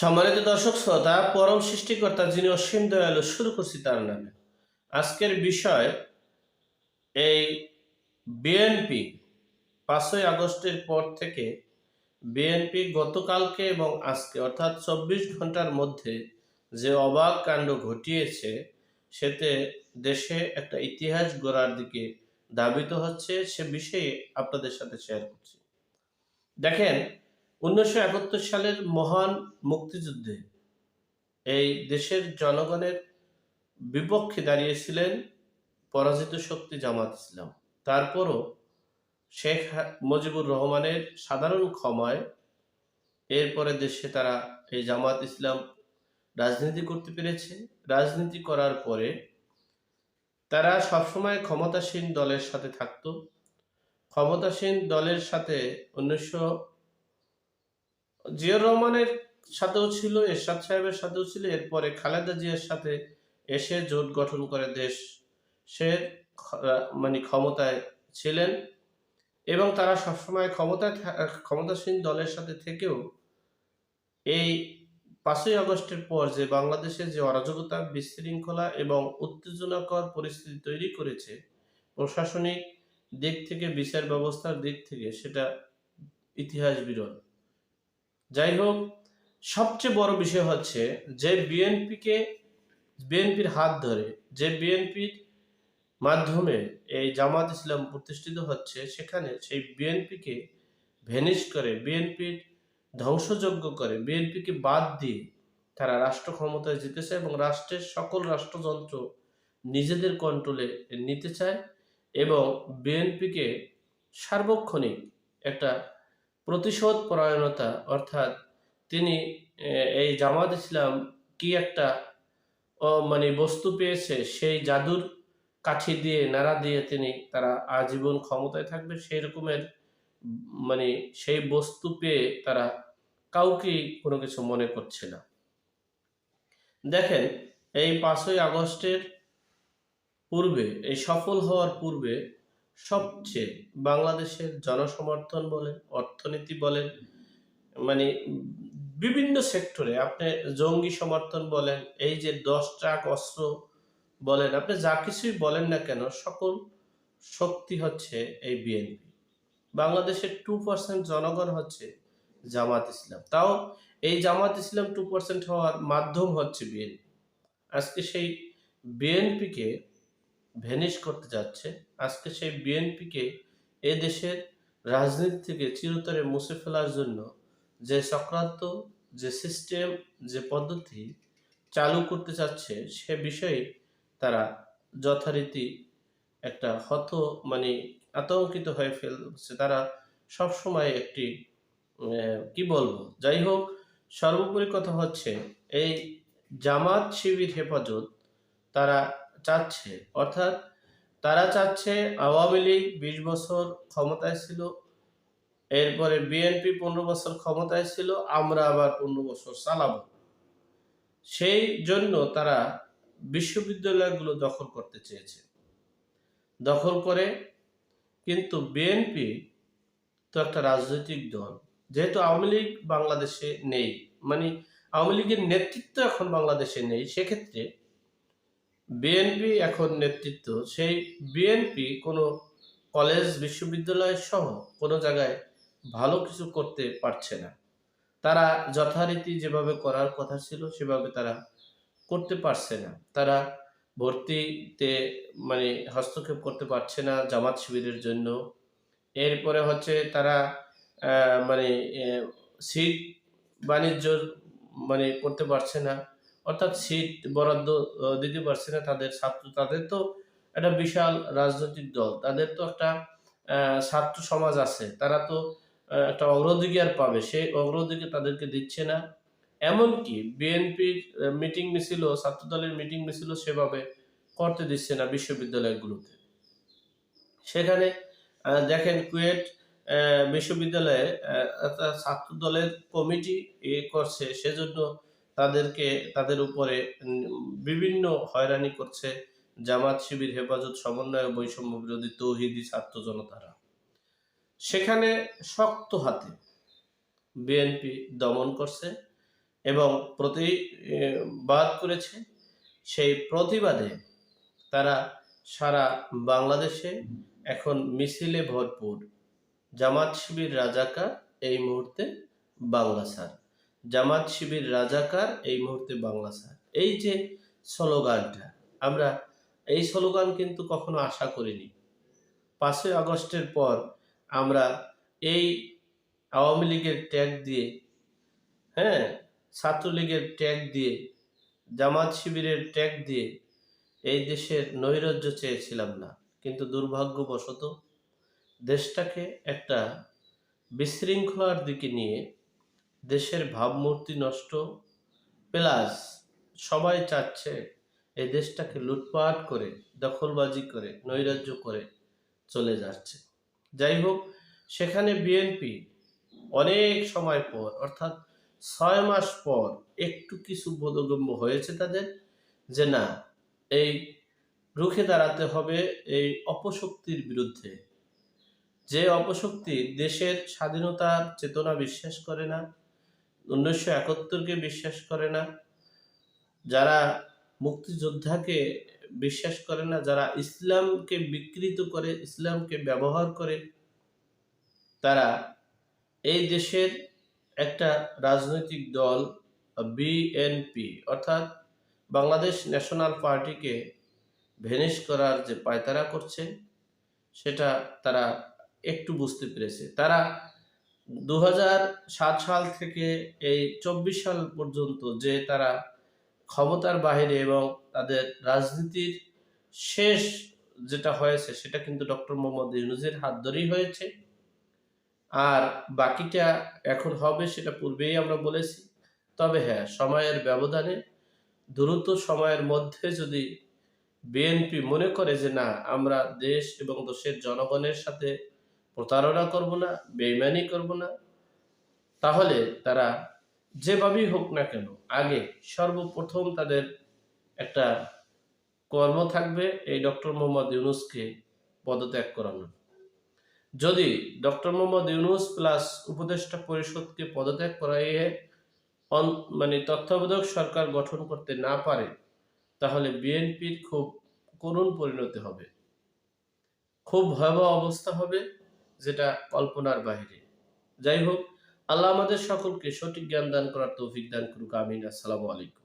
সম্মানিত দর্শক শ্রোতা, পরম সৃষ্টিকর্তা যিনি অসীম দয়ালু, শুরু করছি তার নামে। আজকের বিষয় এই বিএনপি ৫ই আগস্টের পর থেকে বিএনপি গতকালকে এবং আজকে অর্থাৎ ২৪ ঘন্টার মধ্যে যে অবাক কাণ্ড ঘটিয়েছে, সেতে দেশে একটা ইতিহাস গড়ার দিকে ধাবিত হচ্ছে। সে বিষয়ে আপনাদের সাথে শেয়ার করছি। দেখেন, ১৯৭১ সালের মহান মুক্তিযুদ্ধে এই দেশের জনগণের বিপক্ষে দাঁড়িয়েছিলেন পরাজিত শক্তি জামাত ইসলাম। তারপরও শেখ মুজিবুর রহমানের সাধারণ ক্ষমায় এরপরে দেশে তারা এই জামাত ইসলাম রাজনীতি করতে পেরেছে। রাজনীতি করার পরে তারা সবসময় ক্ষমতাসীন দলের সাথে থাকতো। ক্ষমতাসীন দলের সাথে ১৯০০ জিয়াউর রহমানের সাথেও ছিল, এরশাদ সাহেবের সাথেও ছিল, এরপরে খালেদা জিয়ার সাথে এসে জোট গঠন করে দেশ সে ক্ষমতায় ছিলেন এবং তারা সবসময় ক্ষমতাসীন দলের সাথে থেকেও এই ৫ই আগস্টের পর যে বাংলাদেশে যে অরাজকতা, বিশৃঙ্খলা এবং উত্তেজনাকর পরিস্থিতি তৈরি করেছে, প্রশাসনিক দিক থেকে, বিচার ব্যবস্থার দিক থেকে, সেটা ইতিহাস বিরল। যাই হোক, সবচেয়ে বড় বিষয় হচ্ছে যে বিএনপির হাত ধরে, যে বিএনপির মাধ্যমে এই জামাত ইসলাম প্রতিষ্ঠিত হচ্ছে, সেখানে সেই বিএনপিকে ভ্যানিশ করে, বিএনপির ধ্বংসযজ্ঞ করে, বিএনপিকে বাদ দিয়ে তারা রাষ্ট্র ক্ষমতায় যেতে চায় এবং রাষ্ট্রের সকল রাষ্ট্রযন্ত্র নিজেদের কন্ট্রোলে নিতে চায় এবং বিএনপিকে সার্বক্ষণিক একটা প্রতিশোধ পরায়ণতা, অর্থাৎ তিনি এই জামাত ইসলাম কি একটা বস্তু পেয়েছে, সেই জাদুর কাঠি দিয়ে নাড়া দিয়ে তারা আজীবন ক্ষমতায় থাকবে, সেই রকমের মানে সেই বস্তু পেয়ে তারা কাউকেই কোনো কিছু মনে করছে না। দেখেন, এই ৫ই আগস্টের পূর্বে, এই সফল হওয়ার পূর্বে সবচেয়ে বাংলাদেশের জনসমর্থন বলেন, অর্থনীতি বলেন, মানে বিভিন্ন সেক্টরে আপনি জঙ্গি সমর্থন বলেন, এই যে ১০ ট্রাক অস্ত্র বলেন, আপনি যা কিছুই বলেন না কেন, সকল শক্তি হচ্ছে এই বিএনপি। বাংলাদেশের 2% জনগণ হচ্ছে জামাত ইসলাম। তাও এই জামাত ইসলাম 2% হওয়ার মাধ্যম হচ্ছে বিএনপি। আজকে সেই বিএনপিকে ভ্যানিশ করতে যাচ্ছে। আজকে সেই বিএনপিকে এ দেশের রাজনীতি থেকে চিরতরে মুছে ফেলার জন্য যে চক্রান্ত, যে সিস্টেম, যে পদ্ধতি চালু করতে চাচ্ছে, সে বিষয়ে তারা যথারীতি একটা আতঙ্কিত হয়ে ফেলছে। তারা সবসময় একটি কি বলবো, যাই হোক, সর্বোপরি কথা হচ্ছে এই জামাত শিবির হেফাজত তারা চাচ্ছে, অর্থাৎ তারা চাচ্ছে আওয়ামী লীগ ২০ বছর ক্ষমতায় ছিল, এরপরে বিএনপি ১৫ বছর ক্ষমতায় ছিল, আমরা আবার ১৫ বছর চালাবো। সেই জন্য তারা বিশ্ববিদ্যালয়গুলো দখল করতে চেয়েছে। দখল করে, কিন্তু বিএনপি তো একটা রাজনৈতিক দল, যেহেতু আওয়ামী লীগ বাংলাদেশে নেই, আওয়ামী লীগের নেতৃত্ব এখন বাংলাদেশে নেই, সেক্ষেত্রে বিএনপি এখন নেতৃত্ব, সেই বিএনপি কোনো কলেজ, বিশ্ববিদ্যালয় সহ কোনো জায়গায় ভালো কিছু করতে পারছে না। তারা যথারীতি যেভাবে করার কথা ছিল সেভাবে তারা করতে পারছে না। তারা ভর্তিতে হস্তক্ষেপ করতে পারছে না জামাত শিবিরের জন্য। এরপরে হচ্ছে তারা মানে সিট বাণিজ্য করতে পারছে না, অর্থাৎ সিট বরাদ্দ দিতে পারছে না তাদের তো একটা বিশাল রাজনৈতিক দল, তাদের তো একটা ছাত্র সমাজ আছে, তারা তো একটা অগ্রাধিকার পাবে, সেই অগ্রাধিকার তাদেরকে দিচ্ছে না। এমনকি বিএনপির মিটিং মিছিল, ছাত্র দলের মিটিং মিছিল সেভাবে করতে দিচ্ছে না বিশ্ববিদ্যালয়গুলোতে। সেখানে দেখেন, কুয়েট বিশ্ববিদ্যালয়ে একটা ছাত্র দলের কমিটি করছে, সেজন্য তাদের উপরে বিভিন্ন হয়রানি করছে জামাত শিবির হেফাজত সমন্বয় ও বৈষম্য বিরোধী তৌহিদি ছাত্র জনতারা। সেখানে শক্ত হাতে বিএনপি দমন করছে এবং প্রতিবাদ করেছে। সেই প্রতিবাদে তারা সারা বাংলাদেশে এখন মিছিলে ভরপুর। জামাত শিবির রাজাকার, এই মুহূর্তে বাংলা ছাড়। জামাত শিবির রাজাকার, এই মুহূর্তে বাংলা ছাড়। এই যে স্লোগানটা, আমরা এই স্লোগান কিন্তু কখনো আশা করিনি। 5ই আগস্টের পর আমরা এই আওয়ামী লীগের ট্যাগ দিয়ে, হ্যাঁ, ছাত্রলীগের ট্যাগ দিয়ে, জামাত শিবিরের ট্যাগ দিয়ে এই দেশের নৈরাজ্য চেয়েছিলাম না, কিন্তু দুর্ভাগ্যবশত দেশটাকে একটা বিশৃঙ্খলার দিকে নিয়ে দেশের ভাবমূর্তি নষ্ট, প্লাস সবাই চাচ্ছে এই দেশটাকে লুটপাট করে, দখলবাজি করে, নৈরাজ্য করে চলে যাচ্ছে। যাই হোক, সেখানে বিএনপি অনেক সময় পর, অর্থাৎ 6 মাস পর একটু কিছু বোধগম্য হয়েছে তাদের, যে না, এই রুখে দাঁড়াতে হবে এই অপশক্তির বিরুদ্ধে। যে অপশক্তি দেশের স্বাধীনতার চেতনা বিশ্বাস করে না, 1971-কে বিশ্বাস করে না, যারা মুক্তিযোদ্ধাকে বিশ্বাস করে না, যারা ইসলামকে বিকৃত করে, ইসলামকে ব্যবহার করে, তারা এই দেশের একটা রাজনৈতিক দল বিএনপি অর্থাৎ বাংলাদেশ ন্যাশনাল পার্টিকে ভ্যানিশ করার যে পায়তারা করছে, সেটা তারা একটু বুঝতে পেরেছে। তারা 2007 সাল থেকে এই 24 সাল পর্যন্ত যে তারা ক্ষমতার বাইরে, এবং তাদের রাজনীতির শেষ যেটা হয়েছে সেটা কিন্তু ডক্টর মোহাম্মদ ইউনূসের হাত ধরেই হয়েছে। আর বাকিটা এখন হবে সেটা পূর্বেই আমরা বলেছি। তবে হ্যাঁ, সময়ের ব্যবধানে, দ্রুত সময়ের মধ্যে যদি বিএনপি মনে করে যে না, আমরা দেশ এবং দেশের জনগণের সাথে প্রতারণা করব না, বেইমানি করব না, তাহলে তারা যেভাবেই হোক না কেন আগে সর্বপ্রথম তাদের একটা কর্ম থাকবে এই ডক্টর মোহাম্মদ ইউনূসকে পদত্যাগ করানো। যদি ডক্টর মোহাম্মদ ইউনূস প্লাস উপদেষ্টা পরিষদকে পদত্যাগ করাইয়ে মানে তত্ত্বাবধায়ক সরকার গঠন করতে না পারে, তাহলে বিএনপির খুব করুণ পরিণতি হবে, খুব ভয়াবহ অবস্থা হবে, যেটা কল্পনার বাইরে। যাই হোক, আল্লাহ আমাদের সকলকে সঠিক জ্ঞান দান করার তৌফিক দান করুক। আমিন। আসসালামু আলাইকুম।